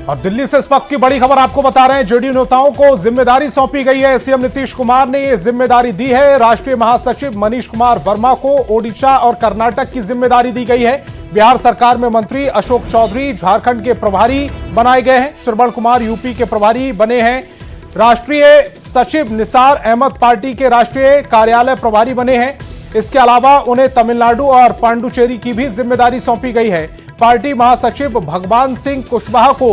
और दिल्ली से इस वक्त की बड़ी खबर आपको बता रहे हैं। जेडीयू नेताओं को जिम्मेदारी सौंपी गई है। सीएम नीतीश कुमार ने ये जिम्मेदारी दी है। राष्ट्रीय महासचिव मनीष कुमार वर्मा को ओडिशा और कर्नाटक की जिम्मेदारी दी गई है। बिहार सरकार में मंत्री अशोक चौधरी झारखंड के प्रभारी बनाए गए हैं। श्रवण कुमार यूपी के प्रभारी बने हैं। राष्ट्रीय सचिव निसार अहमद पार्टी के राष्ट्रीय कार्यालय प्रभारी बने हैं। इसके अलावा उन्हें तमिलनाडु और पांडुचेरी की भी जिम्मेदारी सौंपी गई है। पार्टी महासचिव भगवान सिंह कुशवाहा को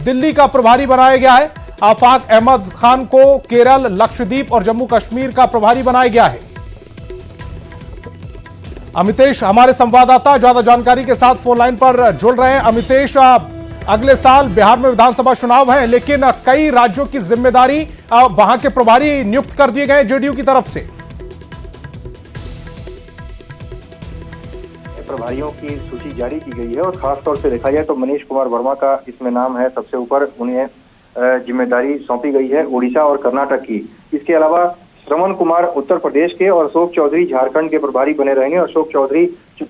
दिल्ली का प्रभारी बनाया गया है। आफाक अहमद खान को केरल, लक्षद्वीप और जम्मू कश्मीर का प्रभारी बनाया गया है। अमितेश हमारे संवाददाता ज्यादा जानकारी के साथ फोन लाइन पर जुड़ रहे हैं। अमितेश, अगले साल बिहार में विधानसभा चुनाव है, लेकिन कई राज्यों की जिम्मेदारी वहां के प्रभारी नियुक्त कर दिए गए जेडीयू की तरफ से। प्रभारियों की सूची जारी की गई है और खास तौर से देखा जाए तो मनीष कुमार वर्मा का इसमें नाम है सबसे ऊपर। उन्हें जिम्मेदारी सौंपी गई है उड़ीसा और कर्नाटक की। इसके अलावा श्रवण कुमार उत्तर प्रदेश के और अशोक चौधरी झारखंड के प्रभारी बने रहेंगे। अशोक चौधरी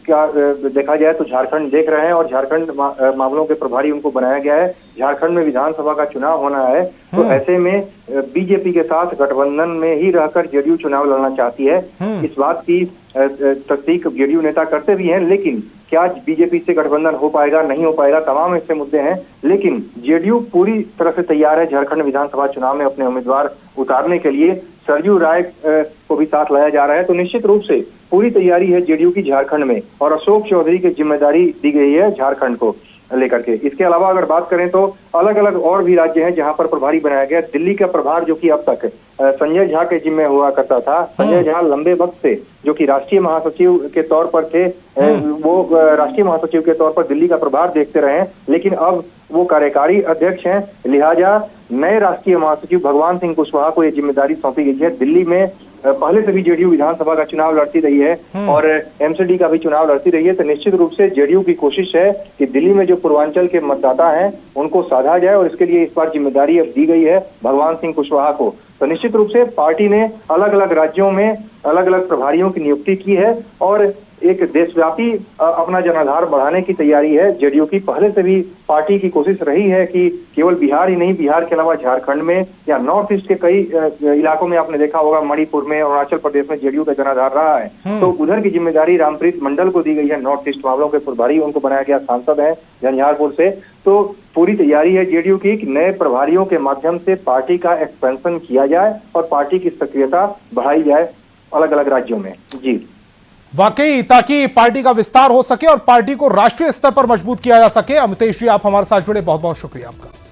क्या देखा जाए तो झारखंड देख रहे हैं और झारखंड मामलों के प्रभारी उनको बनाया गया है। झारखंड में विधानसभा का चुनाव होना है, तो ऐसे में बीजेपी के साथ गठबंधन में ही रहकर जेडीयू चुनाव लड़ना चाहती है। इस बात की तस्दीक जेडीयू नेता करते भी हैं, लेकिन क्या बीजेपी से गठबंधन हो पाएगा, नहीं हो पाएगा, तमाम ऐसे मुद्दे हैं। लेकिन जेडीयू पूरी तरह से तैयार है झारखंड विधानसभा चुनाव में अपने उम्मीदवार उतारने के लिए। सरयू राय को भी साथ लाया जा रहा है, तो निश्चित रूप से पूरी तैयारी है जेडीयू की झारखंड में। और अशोक चौधरी की जिम्मेदारी दी गई है झारखंड को लेकर के। इसके अलावा अगर बात करें तो अलग अलग और भी राज्य हैं जहां पर प्रभारी बनाया गया। दिल्ली का प्रभार जो कि अब तक संजय झा के जिम्मे हुआ करता था। संजय झा लंबे वक्त से जो कि राष्ट्रीय महासचिव के तौर पर थे, वो राष्ट्रीय महासचिव के तौर पर दिल्ली का प्रभार देखते रहे, लेकिन अब वो कार्यकारी अध्यक्ष हैं। लिहाजा नए राष्ट्रीय महासचिव भगवान सिंह कुशवाहा को ये जिम्मेदारी सौंपी गई है। दिल्ली में पहले से भी जेडीयू विधानसभा का चुनाव लड़ती रही है और एमसीडी का भी चुनाव लड़ती रही है, तो निश्चित रूप से जेडीयू की कोशिश है कि दिल्ली में जो पूर्वांचल के मतदाता हैं उनको साधा जाए, और इसके लिए इस बार जिम्मेदारी अब दी गई है भगवान सिंह कुशवाहा को। तो निश्चित रूप से पार्टी ने अलग अलग राज्यों में अलग अलग प्रभारियों की नियुक्ति की है और एक देशव्यापी अपना जनाधार बढ़ाने की तैयारी है जेडीयू की। पहले से भी पार्टी की कोशिश रही है कि केवल बिहार ही नहीं, बिहार के अलावा झारखंड में या नॉर्थ ईस्ट के कई इलाकों में आपने देखा होगा, मणिपुर में, अरुणाचल प्रदेश में जेडीयू का जनाधार रहा है। तो उधर की जिम्मेदारी रामप्रीत मंडल को दी गई है। नॉर्थ ईस्ट मामलों के प्रभारी उनको बनाया गया, सांसद है झंझारपुर से। तो पूरी तैयारी है जेडीयू की कि नए प्रभारियों के माध्यम से पार्टी का एक्सपेंशन किया जाए और पार्टी की सक्रियता बढ़ाई जाए अलग अलग राज्यों में। जी वाकई, ताकि पार्टी का विस्तार हो सके और पार्टी को राष्ट्रीय स्तर पर मजबूत किया जा सके। अमितेश जी, आप हमारे साथ जुड़े, बहुत बहुत शुक्रिया आपका।